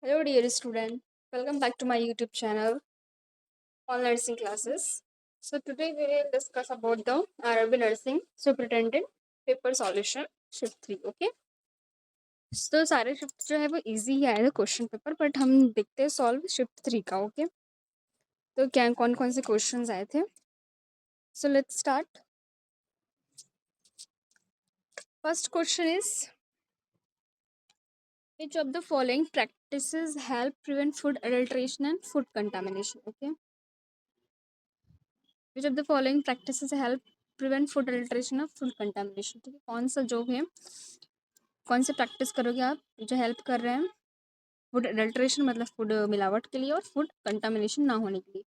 Hello, dear student. Welcome back to my YouTube channel, All Nursing Classes. So today we will discuss about the RRB Nursing Superintendent Paper Solution Shift 3. Okay. तो सारे shift जो है वो easy ही आए थे question paper, but हम देखते हैं सॉल्व शिफ्ट 3 का. ओके. तो क्या कौन कौन से क्वेश्चंस आए थे. So let's start. First question is which of the following practices help prevent food adulteration and food contamination. Okay. Which of the following practices help prevent food adulteration और food contamination. ठीक है. कौन सा जो है, कौन से प्रैक्टिस करोगे आप जो हेल्प कर रहे हैं फूड अडल्ट्रेशन मतलब फूड मिलावट के लिए और फूड कंटामिनेशन ना होने के लिए.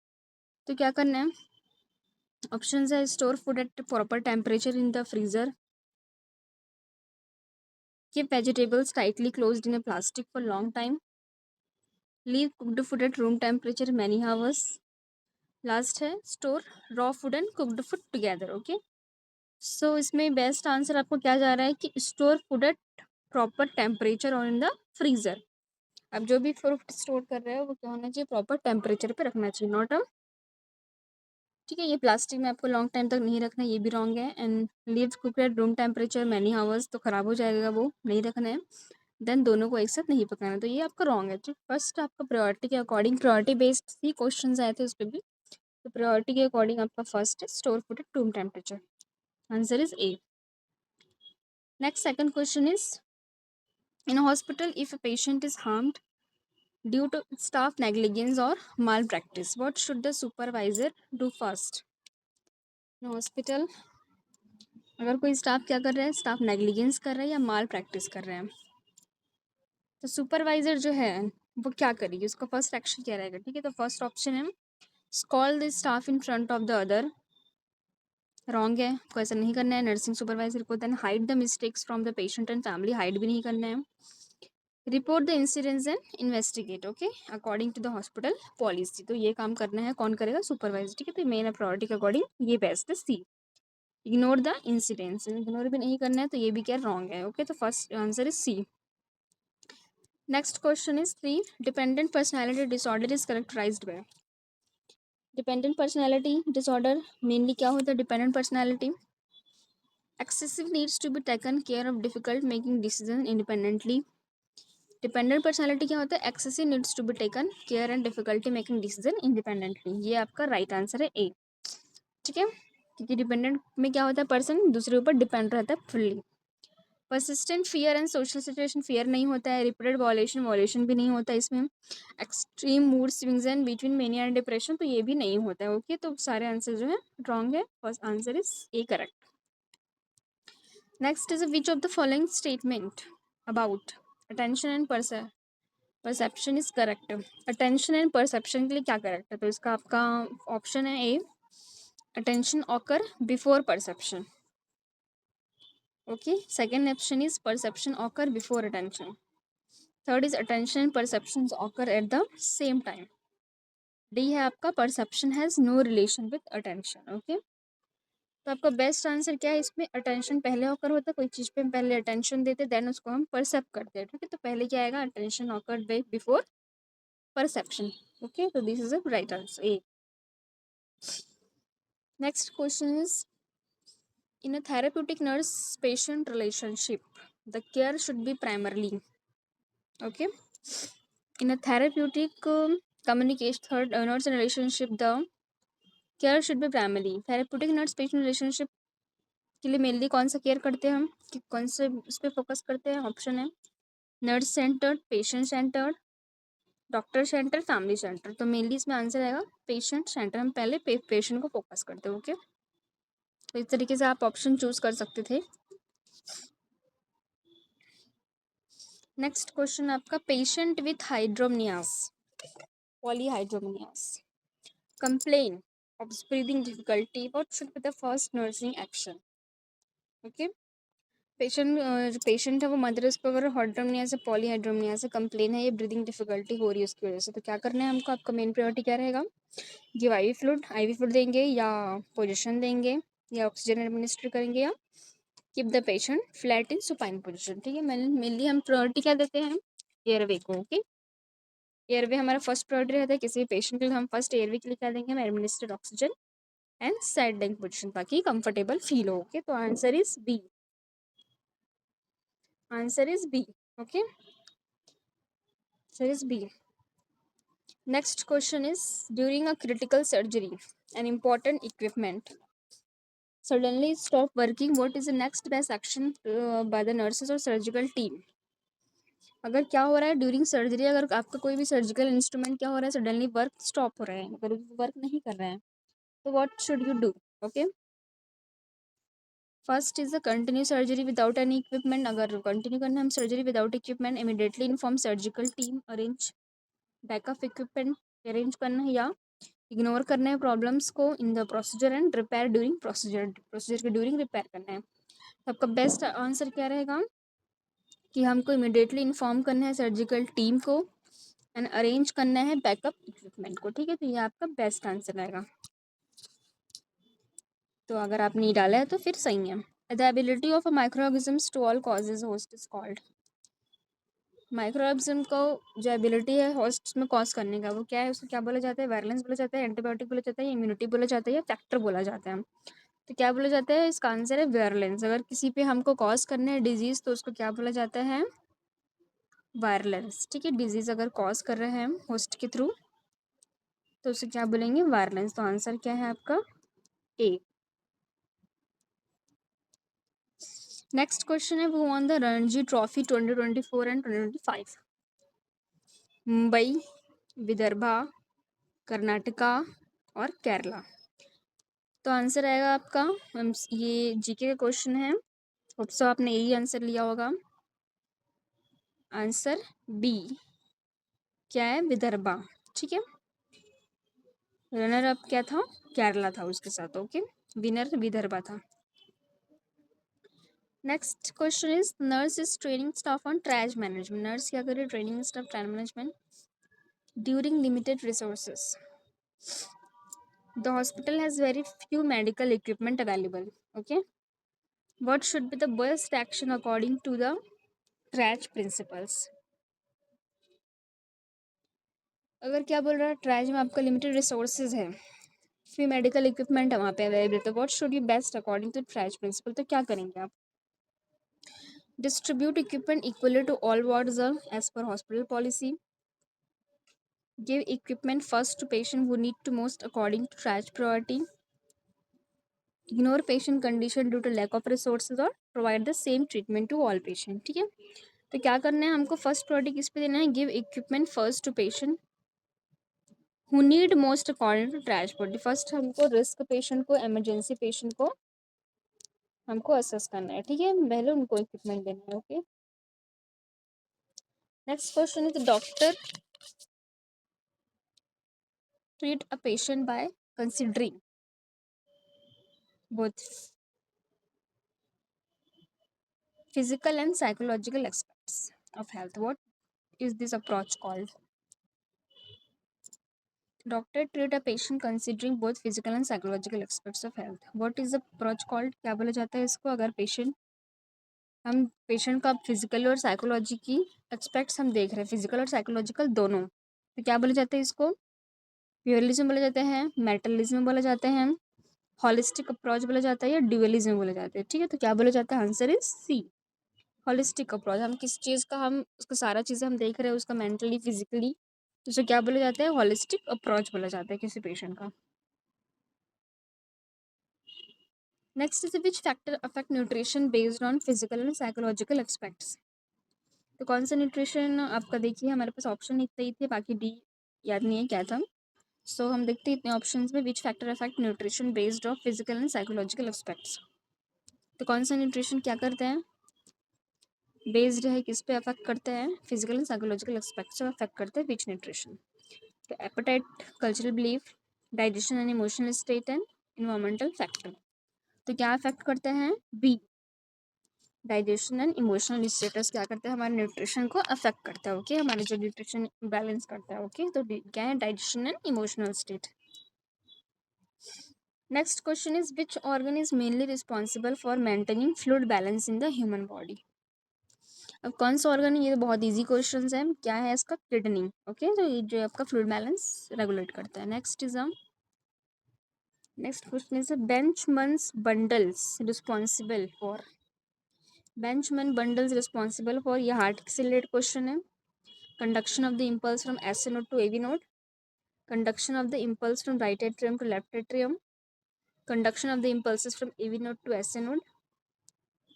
तो क्या करना है. ऑप्शन है store food at proper temperature in the freezer, keep vegetables tightly closed in a plastic for long time, leave cooked food at room temperature many hours, last है store raw food and cooked food together. Okay. So इसमें best answer आपको क्या जा रहा है कि store food at proper temperature और in the freezer. अब जो भी फ्रूट स्टोर कर रहे हो वो क्या होना चाहिए, प्रॉपर टेम्परेचर पे रखना चाहिए, नॉट अ. ठीक है. ये प्लास्टिक में आपको लॉन्ग टाइम तक नहीं रखना, ये भी रॉन्ग है. And leave cook at room temperature many hours, तो ख़राब हो जाएगा, वो नहीं रखना है. देन दोनों को एक साथ नहीं पकाना, तो ये आपका रॉन्ग है. ठीक. फर्स्ट आपका प्रायोरिटी के अकॉर्डिंग, प्रायोरिटी बेस्ड ही क्वेश्चन आए थे उस पर भी, तो प्रायोरिटी के अकॉर्डिंग आपका फर्स्ट है store food at room temperature. Answer is A. Next second question is in a hospital if a patient is harmed due to staff negligence or malpractice, what should the supervisor do first. in a hospital अगर कोई staff क्या कर रहा है, staff negligence कर रहा है या माल प्रैक्टिस कर रहा है, तो सुपरवाइजर जो है वो क्या करेगी, उसका फर्स्ट एक्शन क्या रहेगा. ठीक है. तो फर्स्ट ऑप्शन है call the staff in front of the other. Wrong है, को ऐसा नहीं करना है नर्सिंग सुपरवाइजर को. Then hide the mistakes from the patient and family, hide भी नहीं करना है. Report the incidents and investigate. Okay. According to the hospital policy, तो ये काम करना है कौन करेगा, सुपरवाइजर. ठीक है. तो मेन प्रायोरिटी के अकॉर्डिंग ये बेस्ट है सी. इग्नोर द इंसिडेंट्स, इग्नोर भी नहीं करना है, तो ये भी क्या रॉन्ग है. ओके. तो first answer is C. Next question is 3 dependent personality disorder is characterised by. Dependent personality disorder mainly क्या होता है, dependent personality excessive needs to be taken care of difficult making decisions independently. Dependent personality क्या होता है, excessive needs to be taken care and difficulty making decision independently. ये आपका right answer है ए. ठीक है. क्योंकि डिपेंडेंट में क्या होता है, पर्सन दूसरे ऊपर डिपेंड रहता है fully. Persistent fear and social situation, fear नहीं होता है. रिपीटेड वॉलेशन, वॉलेशन भी नहीं होता है इसमें. Extreme mood swings and between mania and depression, तो ये भी नहीं होता है. ओके. तो सारे आंसर जो है रॉन्ग है. First answer is A correct. Next is which of the following statement about attention and perception is correct. Attention and perception के लिए क्या करेक्ट है, तो इसका आपका ऑप्शन है A attention occur before perception. Okay. Second option is perception occur before attention. Third is attention and perception occur at the same time. D है आपका perception has no relation with attention. Okay. तो आपका best answer क्या है इसमें, attention पहले occur होता है, कोई चीज़ पे हम पहले अटेंशन देते देन उसको हम परसेप्ट करते हैं. ठीक है. तो पहले क्या आएगा, attention occur before perception. Okay, so this is a right answer A. Next question is in a therapeutic nurse patient relationship the care should be primarily. Okay. In a therapeutic communication third nurse relationship the care should be primarily. therapeutic nurse patient relationship के लिए mainly कौन सा care करते हैं हम, कि कौन से उस पर फोकस करते हैं. ऑप्शन है nurse centred, patient centred, doctor centre, family centre. तो मेनली इसमें आंसर आएगा पेशेंट सेंटर. हम पहले पेशेंट को फोकस करते हैं. ओके. तो इस तरीके से आप ऑप्शन चूज कर सकते थे. नेक्स्ट क्वेश्चन आपका patient with hydramnios, polyhydramnios complain of breathing difficulty, what should be the first nursing action. Okay. Patient है वो मदर, उसको अगर हाइड्रोमनिया से पॉलीहाइड्रोमनिया से कंप्लेन है, ये ब्रीदिंग डिफिकल्टी हो रही है उसकी वजह से, तो क्या करना है हमको, आपका मेन प्रायोरिटी क्या रहेगा, गिव आईवी फ्लूइड देंगे या पोजिशन देंगे या ऑक्सीजन एडमिनिस्टर करेंगे या keep the patient flat in supine position. ठीक है. मेनली हम प्रायोरिटी क्या देते हैं, एयरवे को. ओके. एयरवे हमारा फर्स्ट प्रायोरिटी रहता है, किसी भी पेशेंट के लिए हम फर्स्ट एयरवे के लिए क्या देंगे, हम administered oxygen and setting position ताकि कंफर्टेबल फील हो। ओके, तो answer is B, answer is B. Okay, answer is B. Next question is, during a critical surgery, an important equipment suddenly stop working. What is the next best action by the nurses or surgical team? अगर क्या हो रहा है during surgery, अगर आपका कोई भी surgical instrument क्या हो रहा है, सडनली वर्क स्टॉप हो रहा है, अगर वर्क नहीं कर रहा है, तो what should you do? Okay, first is the continue surgery without any equipment. अगर कंटिन्यू करना है हम surgery without equipment, immediately inform surgical team, arrange backup equipment arrange करना है, या इग्नोर करना है प्रॉब्लम्स को in the procedure and repair during procedure के ड्यूरिंग रिपेयर करना है। तो आपका बेस्ट आंसर क्या रहेगा कि हमको इमिडिएटली इन्फॉर्म करना है सर्जिकल टीम को एंड अरेंज करना है बैकअप इक्विपमेंट को। ठीक है, तो ये आपका बेस्ट आंसर रहेगा। तो अगर आप नहीं डाला है तो फिर सही है। The ability of a microorganisms to all causes host is called. Microorganism को जो एबिलिटी है होस्ट में कॉज करने का, वो क्या है, उसको क्या बोला जाता है? वायलेंस बोला जाता है, एंटीबायोटिक बोला जाता है, इम्यूनिटी बोला जाता है, या फैक्टर बोला जाता है। तो क्या बोला जाता है? इसका आंसर है वायलेंस। अगर किसी पे हमको कॉज करना है डिजीज, तो उसको क्या बोला जाता है? वायलेंस। ठीक है, डिजीज अगर कॉज कर रहे हैं हम होस्ट के थ्रू, तो उसे क्या बोलेंगे? वायलेंस। तो आंसर क्या है आपका? ए। नेक्स्ट क्वेश्चन है, वो on the Ranji trophy 2024 and 2025? Mumbai, Vidarbha, Karnataka और केरला। तो आंसर आएगा आपका, हम ये जीके का क्वेश्चन है, होप सो आपने यही आंसर लिया होगा। आंसर बी क्या है? विदर्भा। ठीक है, रनर अप क्या था? केरला था उसके साथ। ओके, विनर विदर्भा था। Next question is, nurse is training staff on trash management. Nurse क्या करे? Training staff trash management during limited resources. The hospital has very few medical equipment available. Okay, what should be the best action according to the triage principles? अगर क्या बोल रहा है, triage में आपका limited resources है, फ्री मेडिकल इक्विपमेंट है वहाँ पे अवेलेबल, तो what should you best according to triage principle? तो क्या करेंगे आप? Distribute equipment equally to all wards as per hospital policy. Give equipment first to patient who need to most according to triage priority. Ignore patient condition due to lack of resources और provide the same treatment to all patient. ठीक है, तो क्या करना है हमको? First priority किस पे देना है? Give equipment first to patient who need most according to transport. First हमको रिस्क पेशेंट को, इमरजेंसी पेशेंट को हमको असेस करना है। ठीक है, पहले उनको इक्विपमेंट देना है। Okay, next question is, doctor treat a patient by considering both physical and psychological aspects of health. What is this approach called? Doctor treat a patient considering both physical and psychological aspects of health. What is the approach called? क्या बोला जाता है इसको? अगर patient, हम patient का physical और psychology की एस्पेक्ट्स हम देख रहे हैं, फिजिकल और साइकोलॉजिकल दोनों, तो क्या बोला जाता है इसको? प्योरलिज्म बोला जाता है, मेटलिज्म बोला जाता है, हॉलिस्टिक अप्रोच बोला जाता है, या ड्यूअलिज्म बोला जाता है। ठीक है, तो क्या बोला जाता है? Answer is C, holistic approach. हम किस चीज़ का, हम उसका सारा चीज़ें हम देख रहे हैं, उसका मेंटली फिजिकली, तो उसे क्या बोला जाता है? हॉलिस्टिक अप्रोच बोला जाता है किसी पेशेंट का। Next is, which factor affect nutrition based on physical and psychological aspects? तो कौन सा न्यूट्रिशन आपका? देखिए हमारे पास ऑप्शन इतने ही थे, बाकी डी याद नहीं है क्या था। सो हम देखते हैं इतने ऑप्शंस में, which factor affect nutrition based of physical and psychological aspects. तो कौन सा न्यूट्रिशन क्या करते हैं? बेस्ड है किस पे? अफेक्ट करते हैं physical and psychological expects, affect करते हैं विच न्यूट्रिशन? तो appetite, cultural belief, digestion and emotional state and environmental factor. तो क्या अफेक्ट करते हैं? B, digestion and emotional status क्या करते हैं? हमारे न्यूट्रिशन को अफेक्ट करता है। ओके, हमारे जो न्यूट्रिशन बैलेंस करता है। ओके, तो क्या है? Digestion and emotional state. Next question is, which organ is mainly responsible for maintaining fluid balance in the human body? अब कौन सा ऑर्गन है, ये तो बहुत इजी क्वेश्चन है। क्या है इसका? किडनी। ओके, तो ये जो आपका फ्लूइड बैलेंस रेगुलेट करता है। Next question is Bachmann bundles responsible for, ये हार्ट से रिलेटेड क्वेश्चन है। Conduction of the impulse from S node to AV node, conduction of the impulse from right atrium to left atrium, conduction of the impulses from AV node to SA node,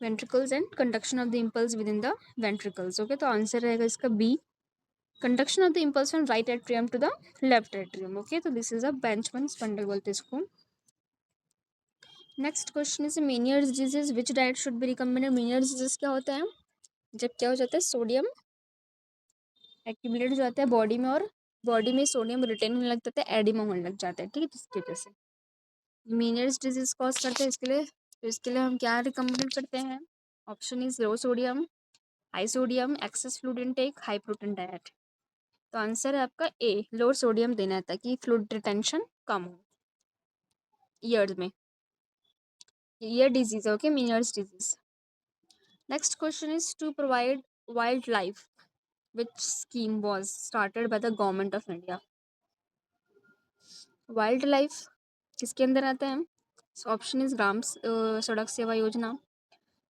ventricles, and conduction of the impulse within the ventricles. Okay, तो answer रहेगा इसका B, conduction of the impulse from right atrium to the left atrium. Okay, तो this is a Benchman spindle बोलते हैं इसको। Next question is मेनियर्स disease, which diet should be recommended. मेनियर्स disease क्या होता है? जब क्या हो जाता है, सोडियम एक्यूमुलेट हो जाता है बॉडी में, और बॉडी में सोडियम रिटेन होने लग जाता है, एडिमा होने लग जाता है। ठीक है, जिसकी वजह से मीनियर्स डिजीज कॉज करते हैं। इसके लिए हम क्या रिकमेंड करते हैं? Option is low sodium, high sodium, access fluid intake, high protein diet. तो आंसर है आपका ए, लो सोडियम देना है ताकि फ्लूइड रिटेंशन कम हो ईयर्स में। ईयर डिजीज है, okay, Meniere's disease. Next question is to provide wildlife, which scheme was started by the government of India. Wildlife किसके अंदर आता है? ऑप्शन इज ग्राम सड़क सेवा योजना,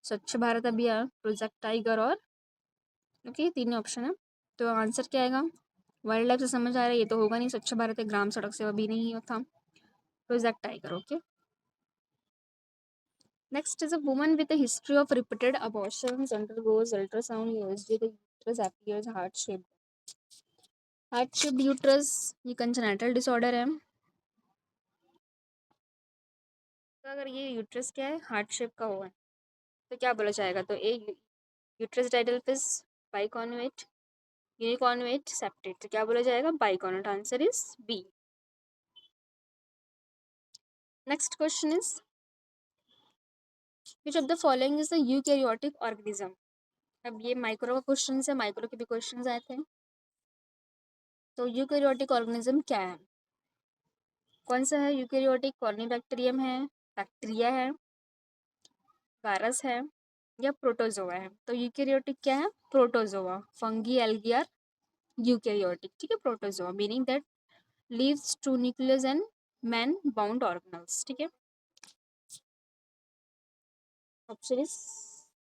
स्वच्छ भारत अभियान, प्रोजेक्ट टाइगर, और ओके, तीन ऑप्शन है। तो आंसर क्या आएगा? वाइल्ड लाइफ से समझ आ रहा है, ये तो होगा नहीं, स्वच्छ भारत है, ग्राम सड़क सेवा भी नहीं था, project tiger. Okay, next is a woman with a history of repeated abortions undergoes ultrasound USG, the uterus appears heart shaped uterus, ये कंजेनिटल डिसऑर्डर है। तो अगर ये यूट्रस क्या है, हार्ट शेप का हुआ है, तो क्या बोला जाएगा? तो ए, यूट्रस डायडेल्फिस बाइकॉन्वेट, यूनिकॉन्वेट, सेप्टेट। तो क्या बोला जाएगा? Biconcave. Answer is B. Next question is which of the following is the eukaryotic organism. अब ये माइक्रो का क्वेश्चन है, माइक्रो के भी क्वेश्चन आए थे। तो यूकैरियोटिक ऑर्गेनिज्म क्या है? कौन सा है यूकैरियोटिक? कॉर्नीबैक्टीरियम है, बैक्टीरिया है, वायरस है, या प्रोटोजोआ है। तो यूकैरियोटिक क्या है? Protozoa, fungi, algae are eukaryotic. ठीक है, protozoa meaning that lives to nucleus and man bound organelles. ठीक है, option is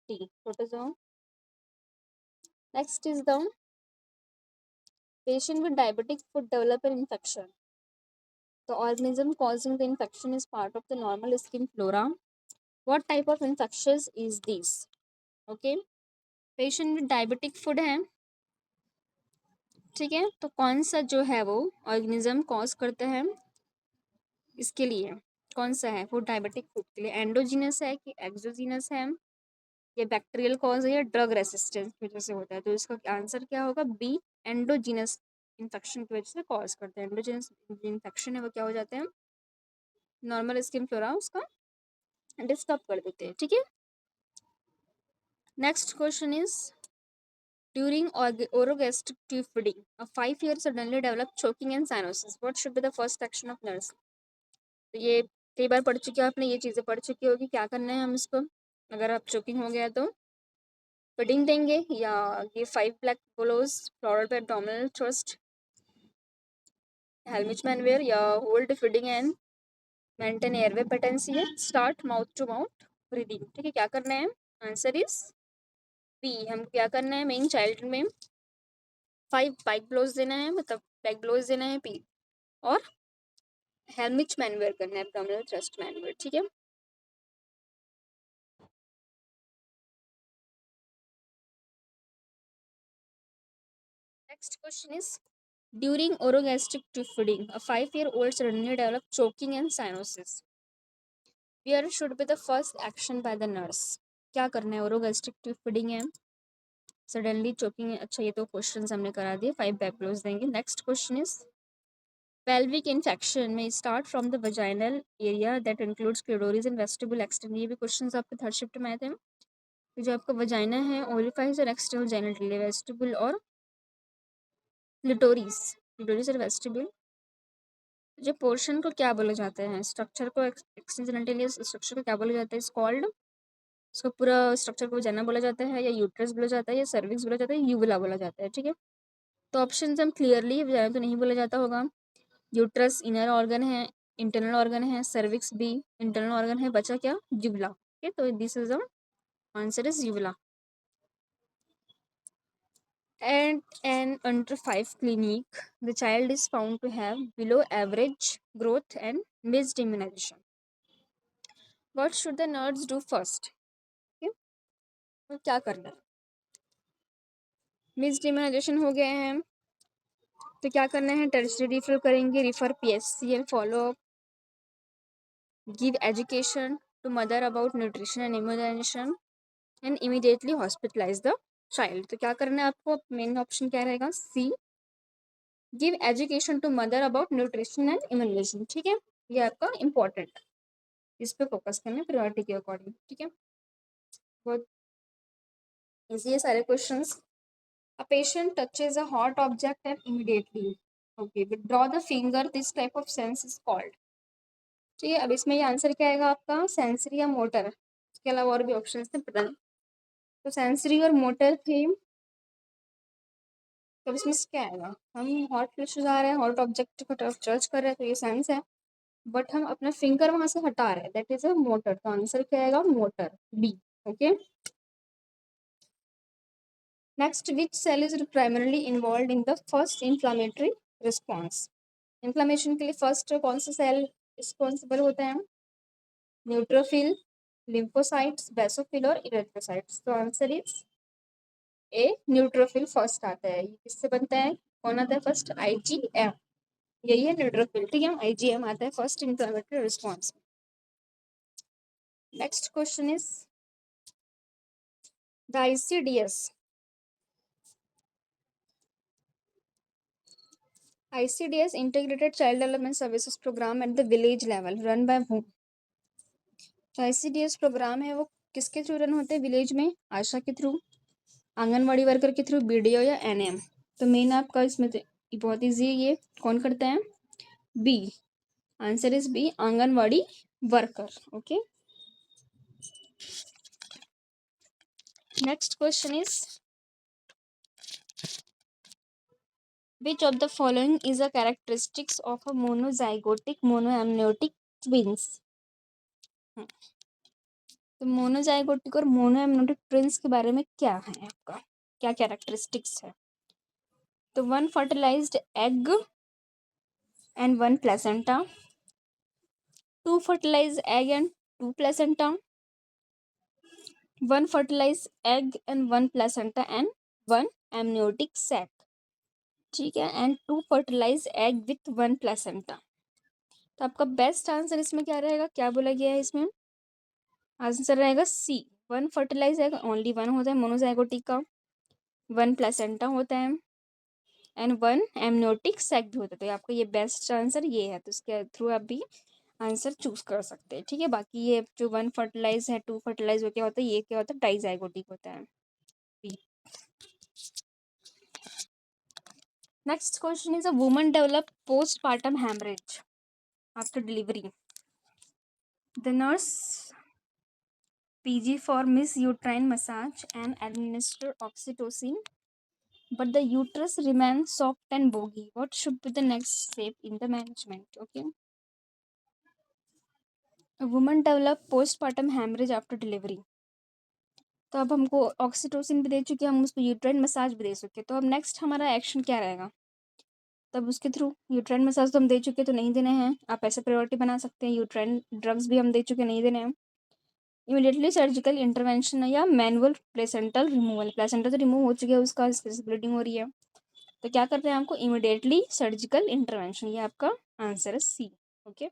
D, protozoa. Next is the patient with diabetic foot develop an infection. The organism causing the infection is part of the normal skin flora. What type of infectious is this? Okay, patient with diabetic food है, ठीक है, तो कौन सा जो है वो organism cause करता है इसके लिए? कौन सा है फूड डायबिटिक फूड के लिए? एंडोजीनस है कि एक्सोजीनस है, ये बैक्टीरियल कॉज है, या ड्रग रेसिस्टेंस की वजह से होता है? तो इसका आंसर क्या होगा? बी, एंडोजीनस इन्फेक्शन की वजह से कॉज करते हैं। एंडोजीनस इन्फेक्शन है वो क्या हो जाते हैं? नॉर्मल स्किन फ्लोरा उसका डिस्टर्ब कर देते हैं। ठीक है, next question is during orogastric tube feeding a 5-year suddenly developed choking and cyanosis, what should be the first action of nurse? तो ये कई बार पढ़ चुके हो आपने, ये चीज़ें पढ़ चुकी होगी। क्या करना है हम इसको, अगर आप चोकिंग हो गया तो फीडिंग देंगे, या ये 5 ब्लैक बोलोज फ्लोरल पे abdominal thrust, हेलमिच मैनवेयर, या hold feeding and maintain airway patency, है start mouth to mouth breathing. ठीक है, क्या करना है? आंसर इज बी, हम क्या करना है? मेन चाइल्ड में 5 बैक ब्लोज देना है, मतलब बैक ब्लोज देना है, पी, और हेलमिच मैनवेयर करना है, एब्डोमिनल थ्रस्ट मैनवेयर। ठीक है, next question is during orogastric tube feeding a 5-year-old suddenly developed choking and cyanosis, where should be the first action by the nurse? क्या करना है? ओरोगैस्ट्रिक ट्यूब फीडिंग है, सडनली चोकिंग है। अच्छा, ये तो क्वेश्चन हमने करा दिए, 5 बैकलोज देंगे। Next question is pelvic infection may start from the vaginal area that includes clitoris and vestibule extend, ये भी क्वेश्चन आपके थर्ड शिफ्ट में आए थे। तो जो आपका वजाइना है, ओरिफाइस और एक्सटर्नल जेनिटल, वेस्टिबुल और क्लिटोरिस, क्लिटोरिस और वेस्टिबुल, जो पोर्शन को क्या बोला जाता है? स्ट्रक्चर को एक्सटर्नल जेनिटल स्ट्रक्चर को क्या बोला जाता है? इज कॉल्ड उसको पूरा स्ट्रक्चर को वजाइना बोला जाता है, या यूट्रस बोला जाता है, या सर्विक्स बोला जाता है, यूवुला बोला जाता है, ठीक है। तो ऑप्शन हम क्लियरली, वजाइना तो नहीं बोला जाता होगा। यूट्रस इनर ऑर्गन है, इंटरनल ऑर्गन है, सर्विक्स भी इंटरनल ऑर्गन है, बचा क्या, यूवुला। ओके, तो this is the answer is uvula. And an under 5 clinic, the child is found to have below average growth and missed immunization. What should the nurse do first? Okay? तो क्या करना है, missed immunisation हो गए हैं तो क्या करना है, टर्सरी रिफर करेंगे, refer PHC and follow up, give education to mother about nutrition and immunization and immediately hospitalize the child. तो क्या करना है आपको, मेन ऑप्शन क्या रहेगा, C, give education to mother about nutrition and immunization, ठीक है। ये आपका इंपॉर्टेंट, इस पे फोकस करना है प्रायोरिटी के अकॉर्डिंग, ठीक है। बहुत इजी है सारे questions. A patient touches a hot object and immediately, okay, withdraw the finger, this type of sense is called, ठीक है। अब इसमें ये आंसर क्या आएगा आपका, सेंसरी या मोटर, इसके अलावा और भी ऑप्शन थे पता नहीं, तो सेंसरी और मोटर थे। तो इसमें से क्या आएगा, हम हॉट फ्लैशेज आ रहे हैं, हॉट ऑब्जेक्ट को तरफ टच कर रहे हैं तो ये सेंस है, बट हम अपना फिंगर वहां से हटा रहे हैं, दैट इज अ मोटर। तो आंसर क्या आएगा, motor, B, okay. Next, which cell is primarily involve in the first inflammatory response. Inflammation के लिए फर्स्ट कौन सा सेल रिस्पॉन्सिबल होता है, न्यूट्रोफिल, लिम्फोसाइट्स, बेसोफिल और इरेथ्रोसाइट्स। तो answer is A, neutrophil first आता है। ये किससे बनता है, कौन आता है फर्स्ट, आईजीएम, यही है न्यूट्रोफिल, ठीक है, आईजीएम आता है first inflammatory response. Next question is the ICDS Integrated Child Development Services Program at the village level run by whom? तो ICDS प्रोग्राम है वो किसके थ्रू रन होते हैं विलेज में, आशा के थ्रू, आंगनवाड़ी वर्कर के थ्रू, बीडीओ या एनएम। तो मेन आपका इसमें बहुत ईजी है, ये कौन करता है, B, answer is B, anganwadi worker, okay. Next question is which of the following is a characteristics of a monozygotic monoamniotic twins? तो मोनोजाइगोटिक और मोनोएमनोटिक ट्विंस के बारे में क्या है आपका, क्या कैरेक्टरिस्टिक्स है। तो one fertilised egg and one placenta, two fertilised egg and two placenta, one fertilised egg and one placenta and one amniotic sac, ठीक है, and two fertilised egg with one placenta. तो आपका बेस्ट आंसर इसमें क्या रहेगा, क्या बोला गया है इसमें, आंसर रहेगा C, one fertilized egg only one होता है मोनोजाइगोटिक का, वन प्लेसेंटा होता है एंड वन एमनियोटिक सैक भी होता है। तो आपका ये बेस्ट आंसर ये है, तो इसके थ्रू आप भी आंसर चूज कर सकते हैं, ठीक है। बाकी ये जो वन फर्टिलाइज है, टू फर्टिलाइज, वो क्या होता है, ये क्या होता है, डाइजाइगोटिक होता है। Next question is a woman develop postpartum haemorrhage after delivery, the nurse PG for Miss Uterine massage and administer oxytocin, but the uterus remains soft and boggy. What should be the next step in the management? Okay. A woman develop postpartum hemorrhage after delivery. तो अब हमको oxytocin भी दे चुके हैं, हम उसको uterine massage भी दे चुके हैं, तो अब नेक्स्ट हमारा एक्शन क्या रहेगा, तब उसके थ्रू यूट्राइन मसाज तो हम दे चुके, तो नहीं देने हैं, आप ऐसे प्रायोरिटी बना सकते हैं, यूट्राइन ड्रग्स भी हम दे चुके, नहीं देने हैं, इमीडिएटली सर्जिकल इंटरवेंशन या मैनुअल प्लेसेंटल रिमूवल, प्लेसेंटा तो रिमूव हो चुका है, उसका ब्लीडिंग हो रही है, तो क्या करते हैं आपको, इमीडिएटली सर्जिकल इंटरवेंशन, ये आपका आंसर है C, okay.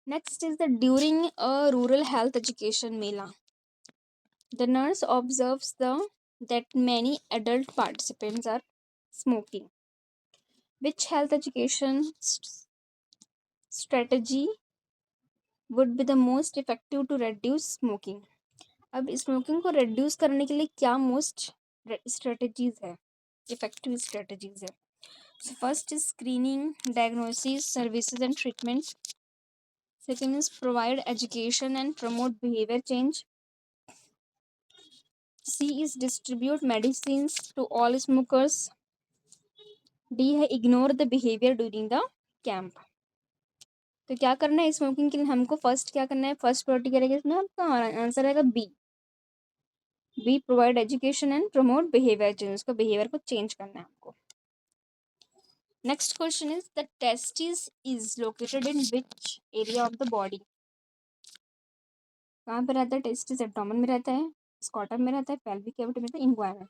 Next is the during a rural health education mela the nurse observes the that many adult participants are smoking. Which health education strategy would be the most effective to reduce smoking? अब smoking को reduce करने के लिए क्या most strategies है, effective strategies है। So first is screening, diagnosis, services and treatment. Second is provide education and promote behaviour change. C is distribute medicines to all smokers. D है ignore the behaviour during the camp. तो क्या करना है smoking के लिए हमको first क्या करना है, फर्स्ट प्रायोरिटी करेंगे इसमें आपका आंसर आएगा B. B provide education and promote behaviour change. उसका बिहेवियर को चेंज करना है हमको. Next question is the testis is located in which area of the body. कहाँ पे रहता है टेस्टिस? एब्डोमेन में रहता है, स्कॉटम में रहता है, पेल्विक कैविटी में रहता है, इंग्वाना में.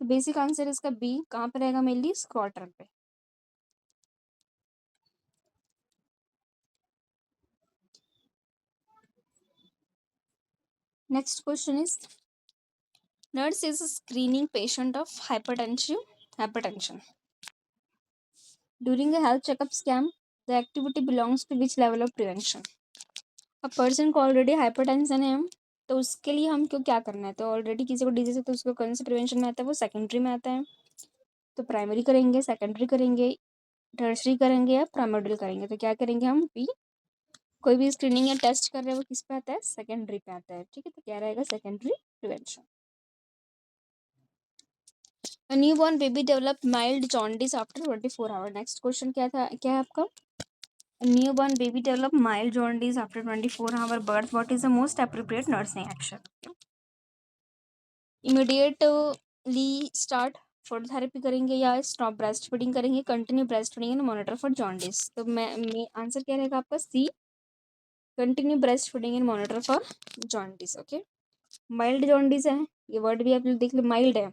तो बेसिक आंसर इसका बी. कहाँ पे रहेगा? मेनली स्कॉटम पे. Next question is nurse is screening patient of hypertension. During a health checkup scam, the activity belongs to which level of prevention? अब पर्सन को ऑलरेडी हाइपरटेंशन है तो उसके लिए हम क्यों क्या करना है? तो ऑलरेडी किसी को डिजीज है तो उसको कौन से प्रिवेंशन में आता है? वो सेकेंडरी में आता है. तो प्राइमरी करेंगे, सेकेंडरी करेंगे, टर्सरी करेंगे या प्राइमरी करेंगे? तो क्या करेंगे हम? बी. कोई भी स्क्रीनिंग या टेस्ट कर रहे हैं वो किस पे आता है? सेकेंडरी पे आता है. ठीक है, तो क्या रहेगा? Secondary prevention. A newborn baby develop mild jaundice after 24 hours. Next question क्या था, क्या है आपका? A newborn baby develop mild jaundice after 24 hour birth. What is the most appropriate nursing action? Immediately start food therapy करेंगे या stop breast feeding करेंगे, continue breast feeding and monitor for jaundice. तो मैं आंसर क्या रहेगा आपका? C. Continue breast feeding and monitor for jaundice. Okay, mild jaundice है, ये वर्ड भी आप लोग देख लो, माइल्ड है.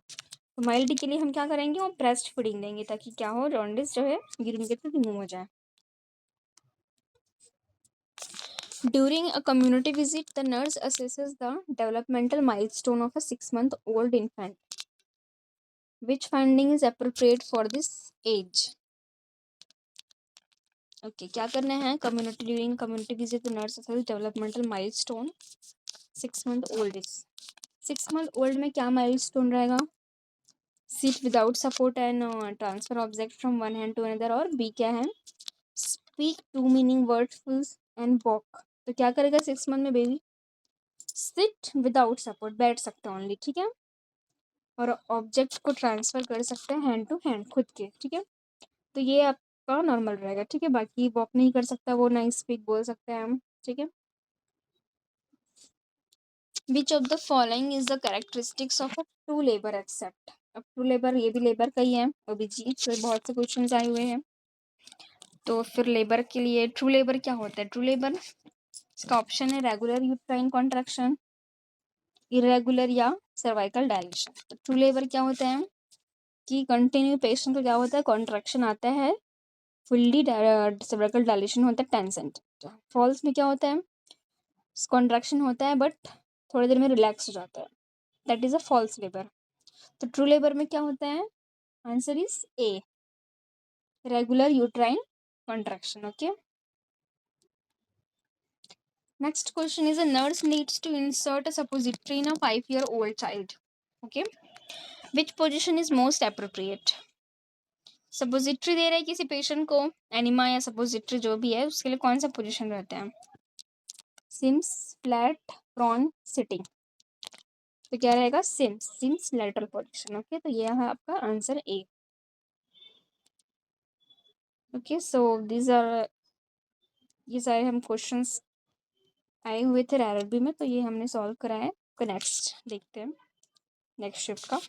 तो माइल्ड के लिए हम क्या करेंगे? वो ब्रेस्ट फीडिंग देंगे ताकि क्या हो, जॉन्डिस जो है यूरिन के थ्रू रिमूव हो जाए. During a community visit the nurse assesses the developmental milestone of a 6 month old infant. Which finding is appropriate for this age? Okay, क्या करना है? Community during community visit the nurse assesses developmental milestone 6 month old is. 6 month old में क्या milestone रहेगा? Sit without support and transfer object from one hand to another. और B क्या है? Speak to meaning words and walk. तो क्या करेगा 6 month में बेबी? सिट विदाउट सपोर्ट, बैठ सकता है ओनली. ठीक है, और ऑब्जेक्ट को ट्रांसफर कर सकते हैं हैंड टू हैंड खुद के. ठीक है, तो ये आपका नॉर्मल रहेगा. ठीक है, बाकी वॉक नहीं कर सकता वो, ना स्पीक बोल सकते हैं हम. ठीक है, which of the following is the characteristics of a true labour except. अब ट्रू लेबर, ये भी लेबर का ही है ओबीजी, तो बहुत से क्वेश्चन आए हुए हैं. तो फिर लेबर के लिए ट्रू लेबर क्या होता है? ट्रू लेबर, इसका ऑप्शन है रेगुलर यूट्राइन कॉन्ट्रैक्शन, इरेगुलर या सर्वाइकल डायलेशन. तो ट्रू लेबर क्या होता है कि कंटिन्यू पेशेंट को क्या होता है? कॉन्ट्रैक्शन आता है, फुल्ली सर्वाइकल डायलेशन होता है 10 सेंटीमीटर. फॉल्स में क्या होता है? कॉन्ट्रैक्शन होता है बट थोड़ी देर में रिलैक्स हो जाता है, that is a false labour. तो ट्रू लेबर में क्या होता है? Answer is A, regular uterine contraction. Okay, next question is a nurse needs to insert a suppository in a 5-year-old child. Okay, which position is most appropriate? Suppository दे रहे हैं किसी patient को, enema या सपोजिटरी जो भी है, उसके लिए कौन सा पोजीशन रहता है? Sims, flat, prone, sitting. तो क्या रहेगा? CIMS lateral position. ओके, तो यह है आपका answer A. Okay, so these are, ये सारे हम क्वेश्चंस आए हुए थे आरआरबी में, तो ये हमने सॉल्व कराया है. नेक्स्ट देखते हैं, नेक्स्ट शिफ्ट का.